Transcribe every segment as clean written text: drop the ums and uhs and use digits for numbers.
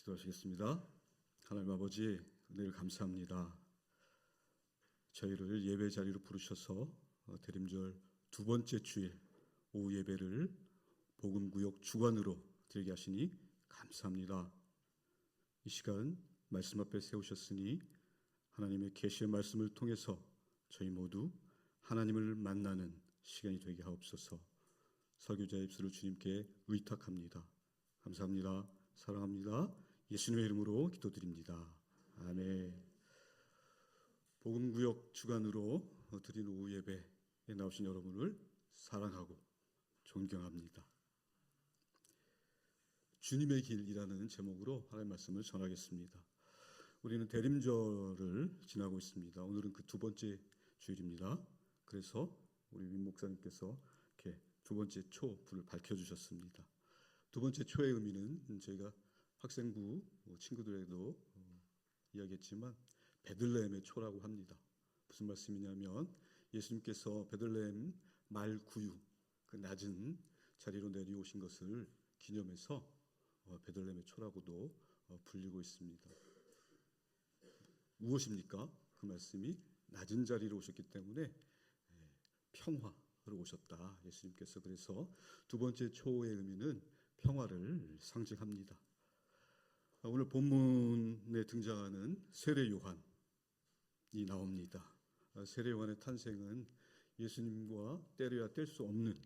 기도하시겠습니다. 하나님 아버지, 은혜를 감사합니다. 저희를 예배 자리로 부르셔서 대림절 두 번째 주일 오후 예배를 복음구역 주관으로 드리게 하시니 감사합니다. 이 시간 말씀 앞에 세우셨으니 하나님의 계시의 말씀을 통해서 저희 모두 하나님을 만나는 시간이 되게 하옵소서. 설교자의 입술을 주님께 의탁합니다. 감사합니다. 사랑합니다. 예수님의 이름으로 기도드립니다. 아멘. 복음구역 주관으로 드린 오후 예배에 나오신 여러분을 사랑하고 존경합니다. 주님의 길이라는 제목으로 하나님의 말씀을 전하겠습니다. 우리는 대림절을 지나고 있습니다. 오늘은 그 두 번째 주일입니다. 그래서 우리 윈 목사님께서 이렇게 두 번째 초 불을 밝혀주셨습니다. 두 번째 초의 의미는 저희가 학생부 친구들에게도 이야기했지만 베들레헴의 초라고 합니다. 무슨 말씀이냐면 예수님께서 베들레헴 말구유 그 낮은 자리로 내려오신 것을 기념해서 베들레헴의 초라고도 불리고 있습니다. 무엇입니까? 그 말씀이 낮은 자리로 오셨기 때문에 평화로 오셨다. 예수님께서 그래서 두 번째 초의 의미는 평화를 상징합니다. 오늘 본문에 등장하는 세례 요한이 나옵니다. 세례 요한의 탄생은 예수님과 때려야 뗄 수 없는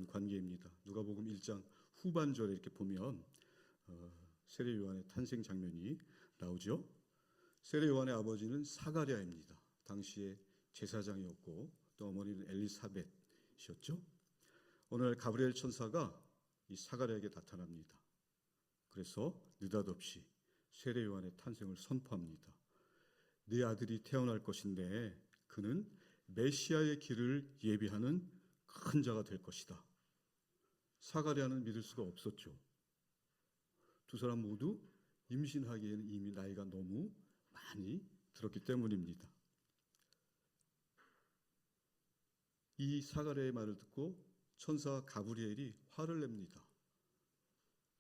관계입니다. 누가복음 1장 후반절에 이렇게 보면 세례 요한의 탄생 장면이 나오죠. 세례 요한의 아버지는 사가랴입니다. 당시에 제사장이었고 또 어머니는 엘리사벳이었죠. 어느 날 가브리엘 천사가 이 사가랴에게 나타납니다. 그래서 느닷없이 세례 요한의 탄생을 선포합니다. 네 아들이 태어날 것인데 그는 메시아의 길을 예비하는 큰 자가 될 것이다. 사가랴는 믿을 수가 없었죠. 두 사람 모두 임신하기에는 이미 나이가 너무 많이 들었기 때문입니다. 이 사가랴의 말을 듣고 천사 가브리엘이 화를 냅니다.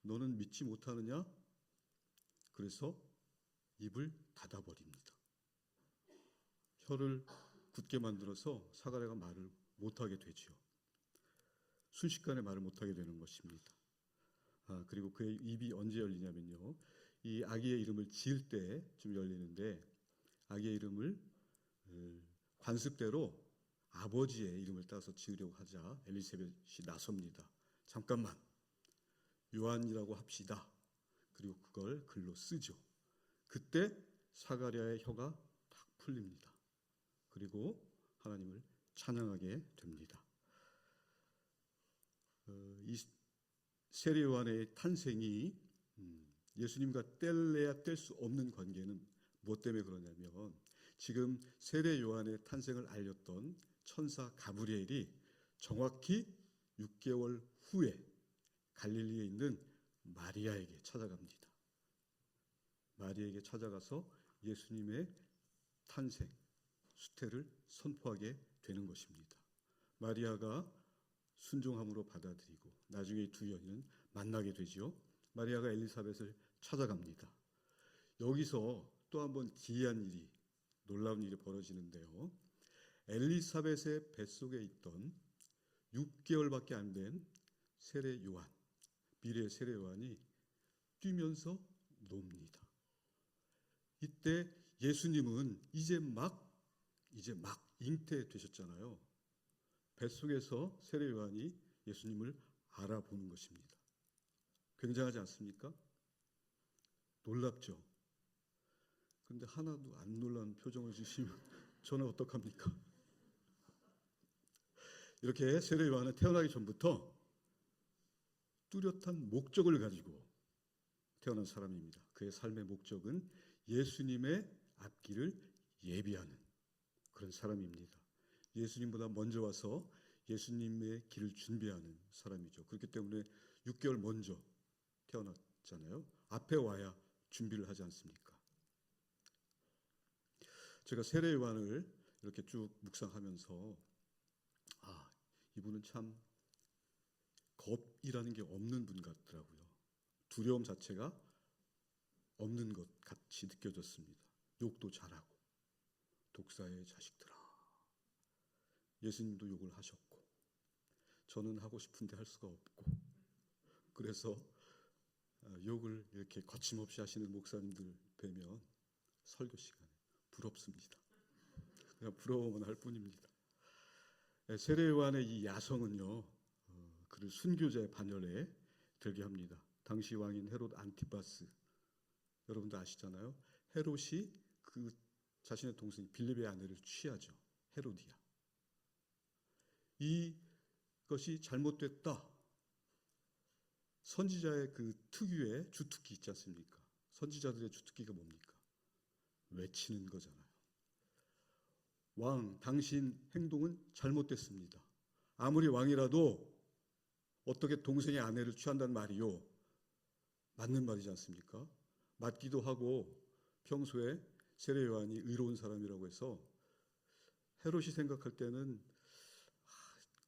너는 믿지 못하느냐? 그래서 입을 닫아버립니다. 혀를 굳게 만들어서 사가랴가 말을 못하게 되지요. 순식간에 말을 못하게 되는 것입니다. 그리고 그의 입이 언제 열리냐면요. 이 아기의 이름을 지을 때 좀 열리는데 아기의 이름을 관습대로 아버지의 이름을 따서 지으려고 하자 엘리사벳이 나섭니다. 잠깐만. 요한이라고 합시다. 그리고 그걸 글로 쓰죠. 그때 사가랴의 혀가 딱 풀립니다. 그리고 하나님을 찬양하게 됩니다. 이 세례 요한의 탄생이 예수님과 뗄래야 뗄 수 없는 관계는 무엇 때문에 그러냐면 지금 세례 요한의 탄생을 알렸던 천사 가브리엘이 정확히 6개월 후에 갈릴리에 있는 마리아에게 찾아갑니다. 마리아에게 찾아가서 예수님의 탄생, 수태를 선포하게 되는 것입니다. 마리아가 순종함으로 받아들이고 나중에 이 두 여인은 만나게 되지요. 마리아가 엘리사벳을 찾아갑니다. 여기서 또 한 번 기이한 일이, 놀라운 일이 벌어지는데요. 엘리사벳의 뱃속에 있던 6개월밖에 안 된 세례 요한, 미래의 세례 요한이 뛰면서 놉니다. 이때 예수님은 이제 막 잉태되셨잖아요. 뱃속에서 세례 요한이 예수님을 알아보는 것입니다. 굉장하지 않습니까? 놀랍죠? 그런데 하나도 안 놀란 표정을 지시면 저는 어떡합니까? 이렇게 세례 요한은 태어나기 전부터 뚜렷한 목적을 가지고 태어난 사람입니다. 그의 삶의 목적은 예수님의 앞길을 예비하는 그런 사람입니다. 예수님보다 먼저 와서 예수님의 길을 준비하는 사람이죠. 그렇기 때문에 6개월 먼저 태어났잖아요. 앞에 와야 준비를 하지 않습니까? 제가 세례 요한을 이렇게 쭉 묵상하면서 이분은 참 겁이라는 게 없는 분 같더라고요. 두려움 자체가 없는 것 같이 느껴졌습니다. 욕도 잘하고, 독사의 자식들아. 예수님도 욕을 하셨고, 저는 하고 싶은데 할 수가 없고, 그래서 욕을 이렇게 거침없이 하시는 목사님들 뵈면 설교 시간에 부럽습니다. 그냥 부러워만 할 뿐입니다. 세례 요한의 이 야성은요, 그를 순교자의 반열에 들게 합니다. 당시 왕인 헤롯 안티파스, 여러분도 아시잖아요. 헤롯이 그 자신의 동생 빌립의 아내를 취하죠. 헤로디아. 이것이 잘못됐다. 선지자의 그 특유의 주특기 있지 않습니까? 선지자들의 주특기가 뭡니까? 외치는 거잖아요. 왕, 당신 행동은 잘못됐습니다. 아무리 왕이라도 어떻게 동생의 아내를 취한단 말이요? 맞는 말이지 않습니까? 맞기도 하고 평소에 세례 요한이 의로운 사람이라고 해서 헤롯이 생각할 때는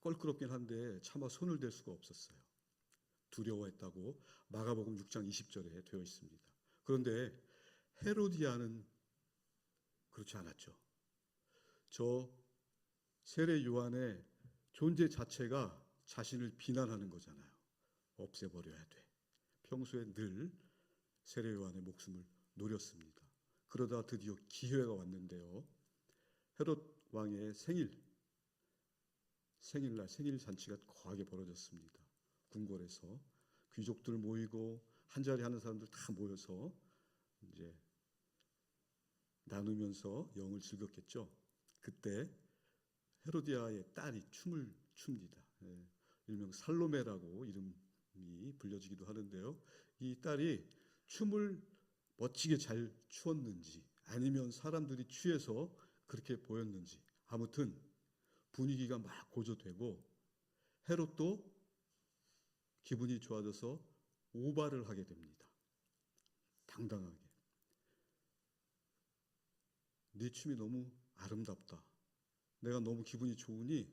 껄끄럽긴 한데 차마 손을 댈 수가 없었어요. 두려워했다고 마가복음 6장 20절에 되어 있습니다. 그런데 헤로디아는 그렇지 않았죠. 저 세례 요한의 존재 자체가 자신을 비난하는 거잖아요. 없애버려야 돼. 평소에 늘 세례 요한의 목숨을 노렸습니다. 그러다 드디어 기회가 왔는데요. 헤롯 왕의 생일날 생일 잔치가 거하게 벌어졌습니다. 궁궐에서 귀족들 모이고 한자리 하는 사람들 다 모여서 이제 나누면서 영을 즐겼겠죠. 그때 헤로디아의 딸이 춤을 춥니다. 일명 살로메라고 이름이 불려지기도 하는데요. 이 딸이 춤을 멋지게 잘 추었는지 아니면 사람들이 취해서 그렇게 보였는지 아무튼 분위기가 막 고조되고 헤롯도 기분이 좋아져서 오발을 하게 됩니다. 당당하게. 네 춤이 너무 아름답다. 내가 너무 기분이 좋으니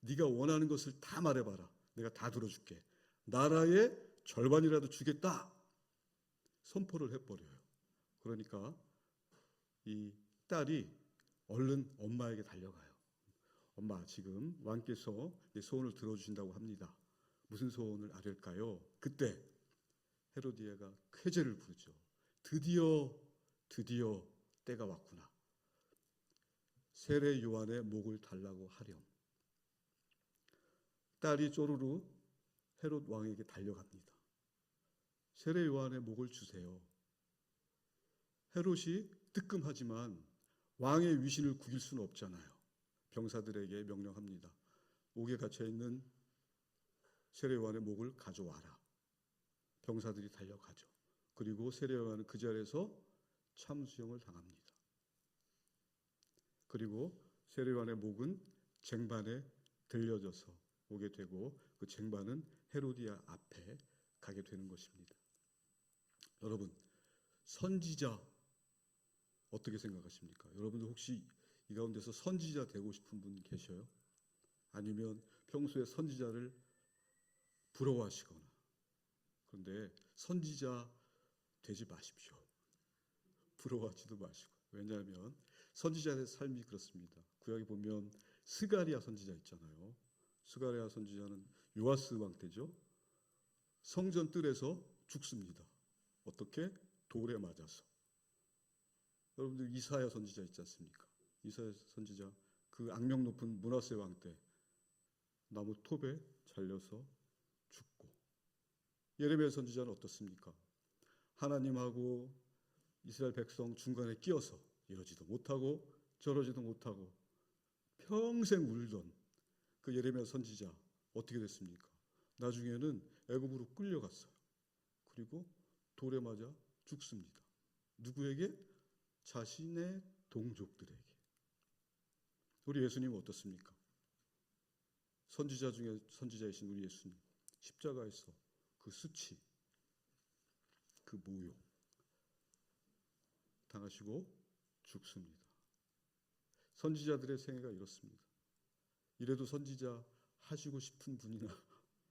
네가 원하는 것을 다 말해봐라. 내가 다 들어줄게. 나라의 절반이라도 주겠다. 선포를 해버려요. 그러니까 이 딸이 얼른 엄마에게 달려가요. 엄마, 지금 왕께서 내 소원을 들어주신다고 합니다. 무슨 소원을 아뢰일까요? 그때 헤로디아가 쾌재를 부르죠. 드디어 때가 왔구나. 세례 요한의 목을 달라고 하렴. 딸이 쪼르르 헤롯 왕에게 달려갑니다. 세례 요한의 목을 주세요. 헤롯이 뜨끔하지만 왕의 위신을 구길 수는 없잖아요. 병사들에게 명령합니다. 옥에 갇혀있는 세례 요한의 목을 가져와라. 병사들이 달려가죠. 그리고 세례 요한은 그 자리에서 참수형을 당합니다. 그리고 세례 요한의 목은 쟁반에 들려져서 오게 되고 그 쟁반은 헤로디아 앞에 가게 되는 것입니다. 여러분, 선지자 어떻게 생각하십니까? 여러분들 혹시 이 가운데서 선지자 되고 싶은 분 계셔요? 아니면 평소에 선지자를 부러워하시거나. 그런데 선지자 되지 마십시오. 부러워하지도 마시고. 왜냐하면 선지자의 삶이 그렇습니다. 구약에 보면 스가랴 선지자 있잖아요. 스가랴 선지자는 요아스 왕 때죠. 성전 뜰에서 죽습니다. 어떻게? 돌에 맞아서. 여러분들 이사야 선지자 있지 않습니까? 이사야 선지자 그 악명 높은 므낫세 왕 때 나무 톱에 잘려서 죽고. 예레미야 선지자는 어떻습니까? 하나님하고 이스라엘 백성 중간에 끼어서 이러지도 못하고 저러지도 못하고 평생 울던 그 예레미야 선지자 어떻게 됐습니까? 나중에는 애굽으로 끌려갔어요. 그리고 돌에 맞아 죽습니다. 누구에게? 자신의 동족들에게. 우리 예수님은 어떻습니까? 선지자 중에 선지자이신 우리 예수님, 십자가에서 그 수치, 그 모욕 당하시고 죽습니다. 선지자들의 생애가 이렇습니다. 이래도 선지자 하시고 싶은 분이나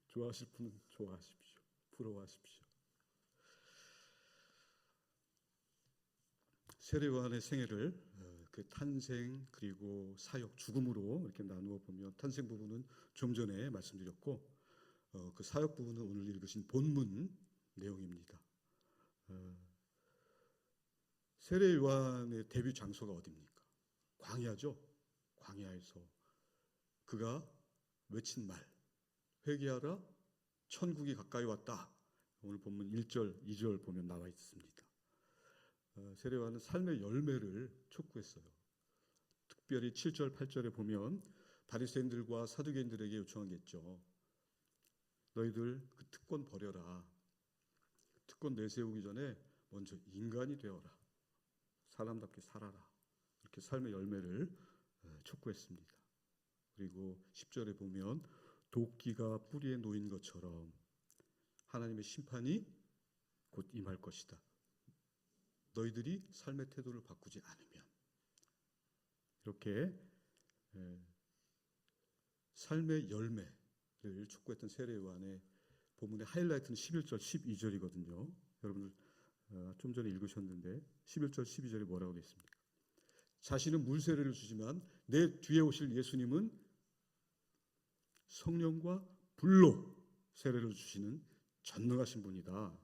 좋아하실 분은 좋아하십시오. 부러워하십시오. 세례 요한의 생애를 그 탄생 그리고 사역 죽음으로 이렇게 나누어 보면 탄생 부분은 좀 전에 말씀드렸고 그 사역 부분은 오늘 읽으신 본문 내용입니다. 세례 요한의 데뷔 장소가 어디입니까? 광야죠. 광야에서 그가 외친 말, 회개하라, 천국이 가까이 왔다. 오늘 본문 1절, 2절 보면 나와 있습니다. 세례 요한은 삶의 열매를 촉구했어요. 특별히 7절, 8절에 보면 바리새인들과 사두개인들에게 요청한 게 있죠. 너희들 그 특권 버려라. 특권 내세우기 전에 먼저 인간이 되어라. 사람답게 살아라. 이렇게 삶의 열매를 촉구했습니다. 그리고 10절에 보면 도끼가 뿌리에 놓인 것처럼 하나님의 심판이 곧 임할 것이다. 너희들이 삶의 태도를 바꾸지 않으면. 이렇게 삶의 열매를 촉구했던 세례 요한의 본문의 하이라이트는 11절, 12절이거든요. 여러분들 좀 전에 읽으셨는데 11절, 12절이 뭐라고 되어 있습니까? 자신은 물세례를 주지만 내 뒤에 오실 예수님은 성령과 불로 세례를 주시는 전능하신 분이다.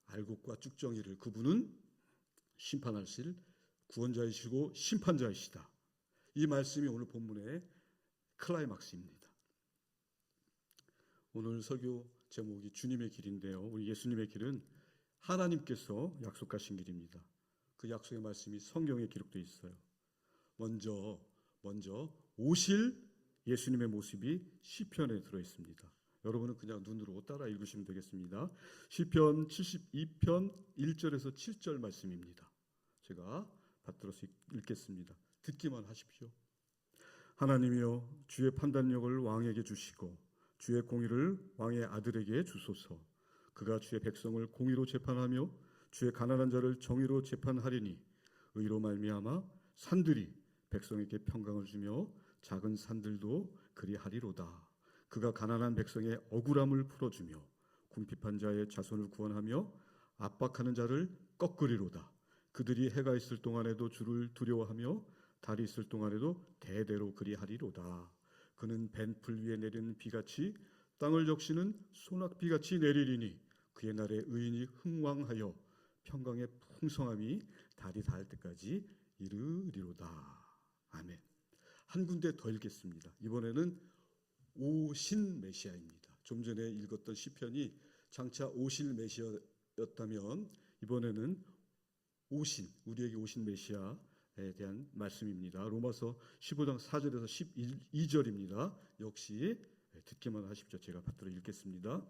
알곡과 쭉정이를 그분은 심판하실 구원자이시고 심판자이시다. 이 말씀이 오늘 본문의 클라이막스입니다. 오늘 설교 제목이 주님의 길인데요. 우리 예수님의 길은 하나님께서 약속하신 길입니다. 그 약속의 말씀이 성경에 기록되어 있어요. 먼저 오실 예수님의 모습이 시편에 들어 있습니다. 여러분은 그냥 눈으로 따라 읽으시면 되겠습니다. 시편 72편 1절에서 7절 말씀입니다. 제가 받들어서 읽겠습니다. 듣기만 하십시오. 하나님이여 주의 판단력을 왕에게 주시고 주의 공의를 왕의 아들에게 주소서. 그가 주의 백성을 공의로 재판하며 주의 가난한 자를 정의로 재판하리니 의로 말미암아 산들이 백성에게 평강을 주며 작은 산들도 그리하리로다. 그가 가난한 백성의 억울함을 풀어주며 궁핍한 자의 자손을 구원하며 압박하는 자를 꺾으리로다. 그들이 해가 있을 동안에도 주를 두려워하며 달이 있을 동안에도 대대로 그리하리로다. 그는 벤풀 위에 내리는 비같이 땅을 적시는 소낙비같이 내리리니 그의 날에 의인이 흥왕하여 평강의 풍성함이 달이 닿을 때까지 이르리로다. 아멘. 한 군데 더 읽겠습니다. 이번에는 오신 메시아입니다. 좀 전에 읽었던 시편이 장차 오실 메시아였다면 이번에는 우리에게 오신 메시아에 대한 말씀입니다. 로마서 15장 4절에서 12절입니다. 역시 듣기만 하십시오. 제가 받들어 읽겠습니다.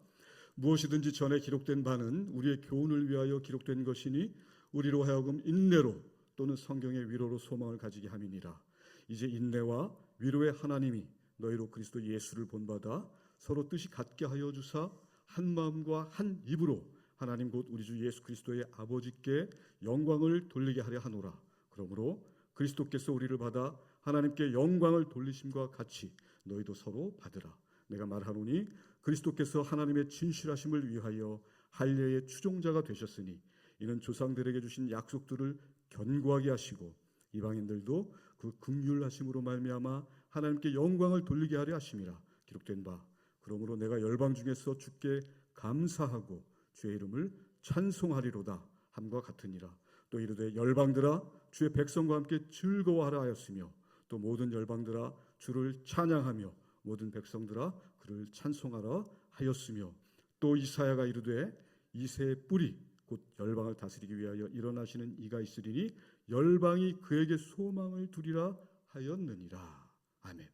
무엇이든지 전에 기록된 바는 우리의 교훈을 위하여 기록된 것이니 우리로 하여금 인내로 또는 성경의 위로로 소망을 가지게 함이니라. 이제 인내와 위로의 하나님이 너희로 그리스도 예수를 본받아 서로 뜻이 같게 하여 주사 한 마음과 한 입으로 하나님 곧 우리 주 예수 그리스도의 아버지께 영광을 돌리게 하려 하노라. 그러므로 그리스도께서 우리를 받아 하나님께 영광을 돌리심과 같이 너희도 서로 받으라. 내가 말하노니 그리스도께서 하나님의 진실하심을 위하여 할례의 추종자가 되셨으니 이는 조상들에게 주신 약속들을 견고하게 하시고 이방인들도 그 긍휼하심으로 말미암아 하나님께 영광을 돌리게 하려 하심이라. 기록된 바 그러므로 내가 열방 중에서 주께 감사하고 주의 이름을 찬송하리로다 함과 같으니라. 또 이르되 열방들아 주의 백성과 함께 즐거워하라 하였으며 또 모든 열방들아 주를 찬양하며 모든 백성들아 그를 찬송하라 하였으며 또 이사야가 이르되 이새의 뿌리 곧 열방을 다스리기 위하여 일어나시는 이가 있으리니 열방이 그에게 소망을 두리라 하였느니라. 아멘.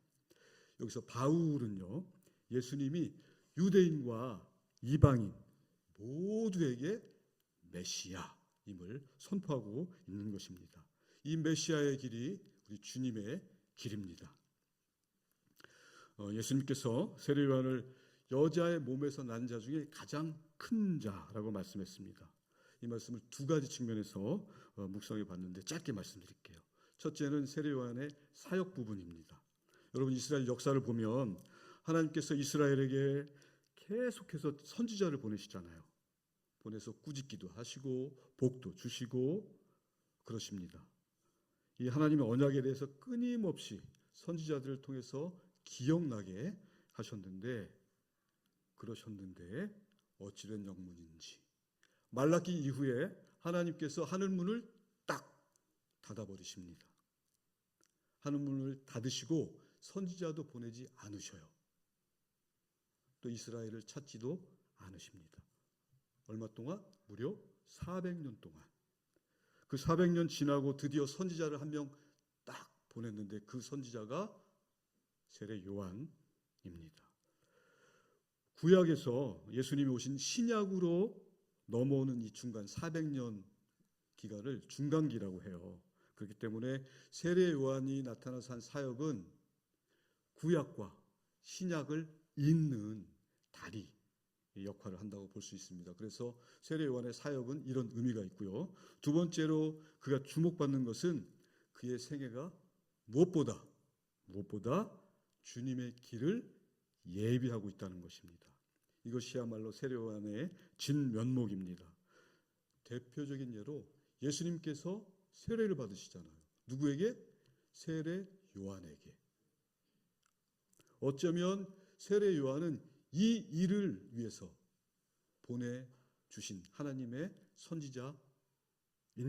여기서 바울은요, 예수님이 유대인과 이방인 모두에게 메시아임을 선포하고 있는 것입니다. 이 메시아의 길이 우리 주님의 길입니다. 예수님께서 세례 요한을 여자의 몸에서 난 자 중에 가장 큰 자라고 말씀했습니다. 이 말씀을 두 가지 측면에서 묵상해 봤는데 짧게 말씀드릴게요. 첫째는 세례 요한의 사역 부분입니다. 여러분 이스라엘 역사를 보면 하나님께서 이스라엘에게 계속해서 선지자를 보내시잖아요. 보내서 꾸짖기도 하시고 복도 주시고 그러십니다. 이 하나님의 언약에 대해서 끊임없이 선지자들을 통해서 기억나게 하셨는데, 그러셨는데 어찌된 영문인지 말라기 이후에 하나님께서 하늘문을 딱 닫아버리십니다. 하늘문을 닫으시고 선지자도 보내지 않으셔요. 또 이스라엘을 찾지도 않으십니다. 얼마 동안? 무려 400년 동안. 그 400년 지나고 드디어 선지자를 한 명 딱 보냈는데 그 선지자가 세례 요한입니다. 구약에서 예수님이 오신 신약으로 넘어오는 이 중간 400년 기간을 중간기라고 해요. 그렇기 때문에 세례 요한이 나타나서 한 사역은 구약과 신약을 잇는 다리 역할을 한다고 볼 수 있습니다. 그래서 세례 요한의 사역은 이런 의미가 있고요. 두 번째로 그가 주목받는 것은 그의 생애가 무엇보다 주님의 길을 예비하고 있다는 것입니다. 이것이야말로 세례 요한의 진면목입니다. 대표적인 예로 예수님께서 세례를 받으시잖아요. 누구에게? 세례 요한에게. 어쩌면 세례 요한은 이 일을 위해서 보내주신 하나님의 선지자인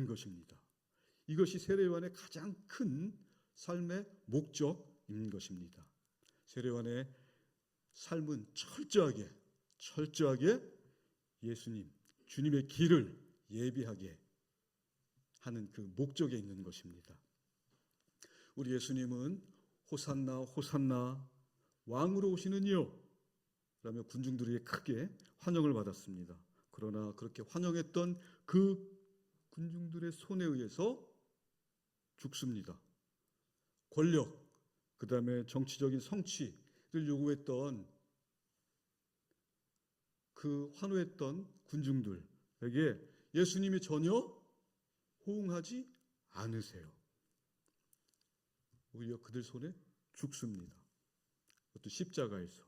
것입니다. 이것이 세례 요한의 가장 큰 삶의 목적인 것입니다. 세례 요한의 삶은 철저하게 예수님, 주님의 길을 예비하게 하는 그 목적에 있는 것입니다. 우리 예수님은 호산나 호산나 왕으로 오시는 이요 라며 군중들에게 크게 환영을 받았습니다. 그러나 그렇게 환영했던 그 군중들의 손에 의해서 죽습니다. 권력, 그 다음에 정치적인 성취를 요구했던 그 환호했던 군중들에게 예수님이 전혀 호응하지 않으세요. 오히려 그들 손에 죽습니다. 그것도 십자가에서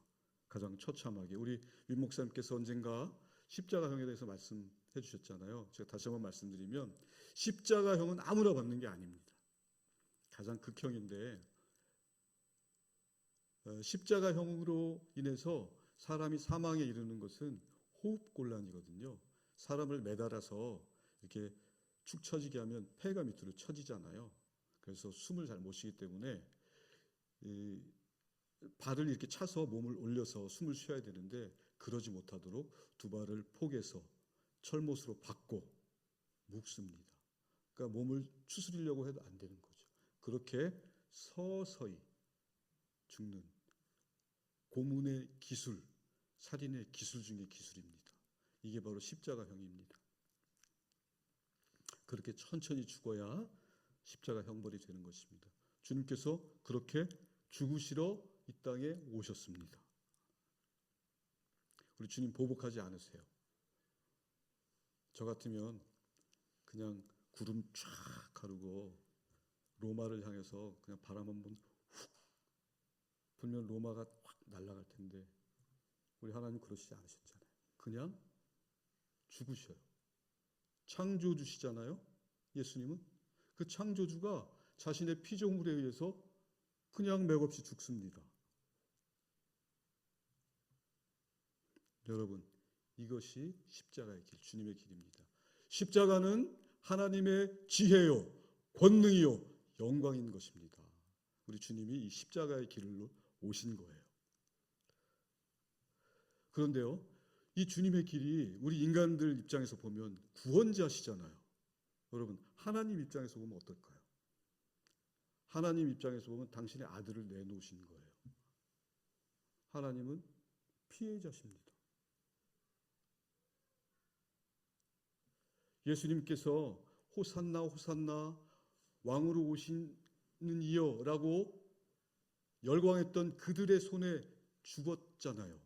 가장 처참하게. 우리 윈 목사님께서 언젠가 십자가형에 대해서 말씀해 주셨잖아요. 제가 다시 한번 말씀드리면 십자가형은 아무나 받는 게 아닙니다. 가장 극형인데 십자가형으로 인해서 사람이 사망에 이르는 것은 호흡곤란이거든요. 사람을 매달아서 이렇게 축 처지게 하면 폐가 밑으로 처지잖아요. 그래서 숨을 잘 못 쉬기 때문에 발을 이렇게 차서 몸을 올려서 숨을 쉬어야 되는데 그러지 못하도록 두 발을 포개서 철못으로 박고 묶습니다. 그러니까 몸을 추스리려고 해도 안 되는 거죠. 그렇게 서서히 죽는 고문의 기술, 살인의 기술 중의 기술입니다. 이게 바로 십자가형입니다. 그렇게 천천히 죽어야 십자가 형벌이 되는 것입니다. 주님께서 그렇게 죽으시러 이 땅에 오셨습니다. 우리 주님 보복하지 않으세요. 저 같으면 그냥 구름 쫙 가르고 로마를 향해서 그냥 바람 한번 훅 불면 로마가 확 날아갈 텐데 우리 하나님 그러시지 않으셨잖아요. 그냥 죽으셔요. 창조주시잖아요. 예수님은 그 창조주가 자신의 피조물에 의해서 그냥 맥없이 죽습니다. 여러분, 이것이 십자가의 길, 주님의 길입니다. 십자가는 하나님의 지혜요, 권능이요, 영광인 것입니다. 우리 주님이 이 십자가의 길로 오신 거예요. 그런데요, 이 주님의 길이 우리 인간들 입장에서 보면 구원자시잖아요. 여러분, 하나님 입장에서 보면 어떨까요? 하나님 입장에서 보면 당신의 아들을 내놓으신 거예요. 하나님은 피해자십니다. 예수님께서 호산나 호산나 왕으로 오시는 이여 라고 열광했던 그들의 손에 죽었잖아요.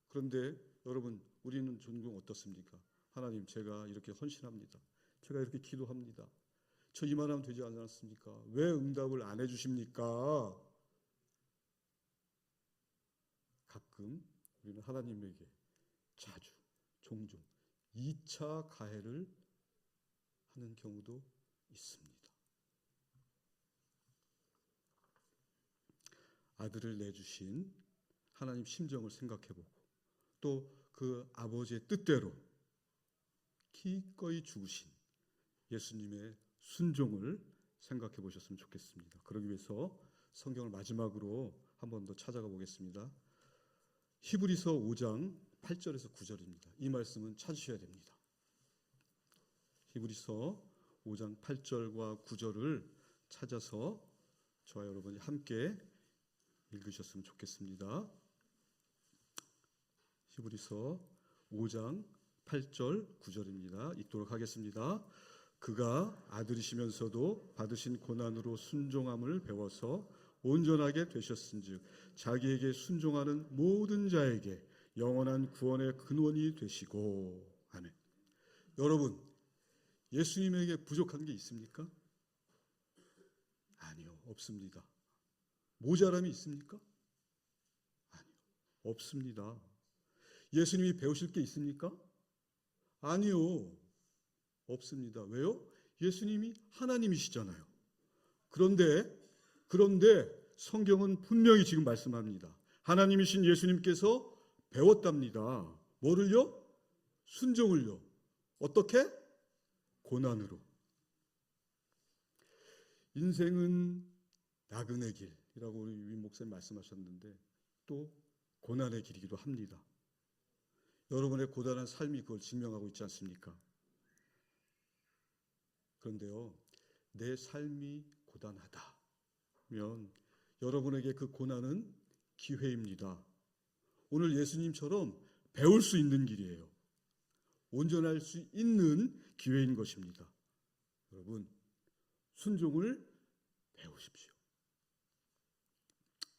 그런데 여러분, 우리는 종종 어떻습니까? 하나님, 제가 이렇게 헌신합니다. 제가 이렇게 기도합니다. 저 이만하면 되지 않았습니까? 왜 응답을 안 해주십니까? 가끔 우리는 하나님에게 종종 2차 가해를 하는 경우도 있습니다. 아들을 내주신 하나님 심정을 생각해보고 또 그 아버지의 뜻대로 기꺼이 죽으신 예수님의 순종을 생각해 보셨으면 좋겠습니다. 그러기 위해서 성경을 마지막으로 한 번 더 찾아가 보겠습니다. 히브리서 5장 8절에서 9절입니다. 이 말씀은 찾으셔야 됩니다. 히브리서 5장 8절과 9절을 찾아서 저와 여러분이 함께 읽으셨으면 좋겠습니다. 히브리서 5장 8절 9절입니다. 읽도록 하겠습니다. 그가 아들이시면서도 받으신 고난으로 순종함을 배워서 온전하게 되셨은즉 자기에게 순종하는 모든 자에게 영원한 구원의 근원이 되시고. 아멘. 여러분, 예수님에게 부족한 게 있습니까? 아니요, 없습니다. 모자람이 있습니까? 아니요, 없습니다. 예수님이 배우실 게 있습니까? 아니요, 없습니다. 왜요? 예수님이 하나님이시잖아요. 그런데 성경은 분명히 지금 말씀합니다. 하나님이신 예수님께서 배웠답니다. 뭐를요? 순종을요. 어떻게? 고난으로. 인생은 나그네 길이라고 우리 윈 목사님 말씀하셨는데 또 고난의 길이기도 합니다. 여러분의 고단한 삶이 그걸 증명하고 있지 않습니까? 그런데요, 내 삶이 고단하다면 여러분에게 그 고난은 기회입니다. 오늘 예수님처럼 배울 수 있는 길이에요. 온전할 수 있는 기회인 것입니다. 여러분, 순종을 배우십시오.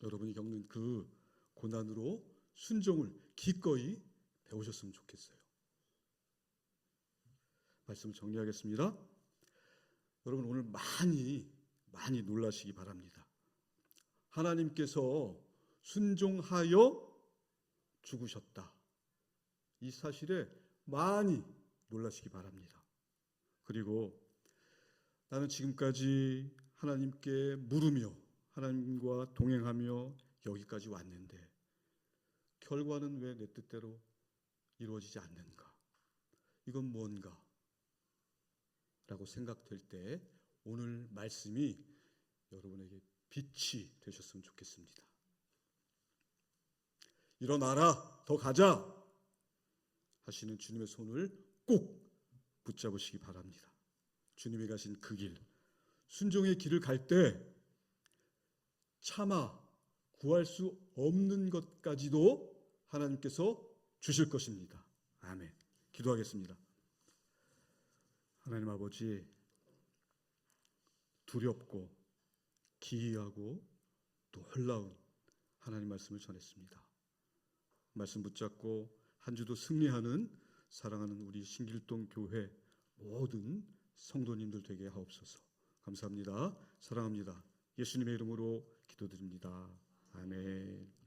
여러분이 겪는 그 고난으로 순종을 기꺼이 배우셨으면 좋겠어요. 말씀을 정리하겠습니다. 여러분, 오늘 많이 놀라시기 바랍니다. 하나님께서 순종하여 죽으셨다. 이 사실에 많이 놀라시기 바랍니다. 그리고 나는 지금까지 하나님께 물으며 하나님과 동행하며 여기까지 왔는데 결과는 왜 내 뜻대로 이루어지지 않는가? 이건 뭔가? 라고 생각될 때 오늘 말씀이 여러분에게 빛이 되셨으면 좋겠습니다. 일어나라, 더 가자 하시는 주님의 손을 꼭 붙잡으시기 바랍니다. 주님이 가신 그 길, 순종의 길을 갈 때 차마 구할 수 없는 것까지도 하나님께서 주실 것입니다. 아멘. 기도하겠습니다. 하나님 아버지, 두렵고 기이하고 놀라운 하나님 말씀을 전했습니다. 말씀 붙잡고 한 주도 승리하는 사랑하는 우리 신길동 교회 모든 성도님들 되게 하옵소서. 감사합니다. 사랑합니다. 예수님의 이름으로 기도드립니다. 아멘.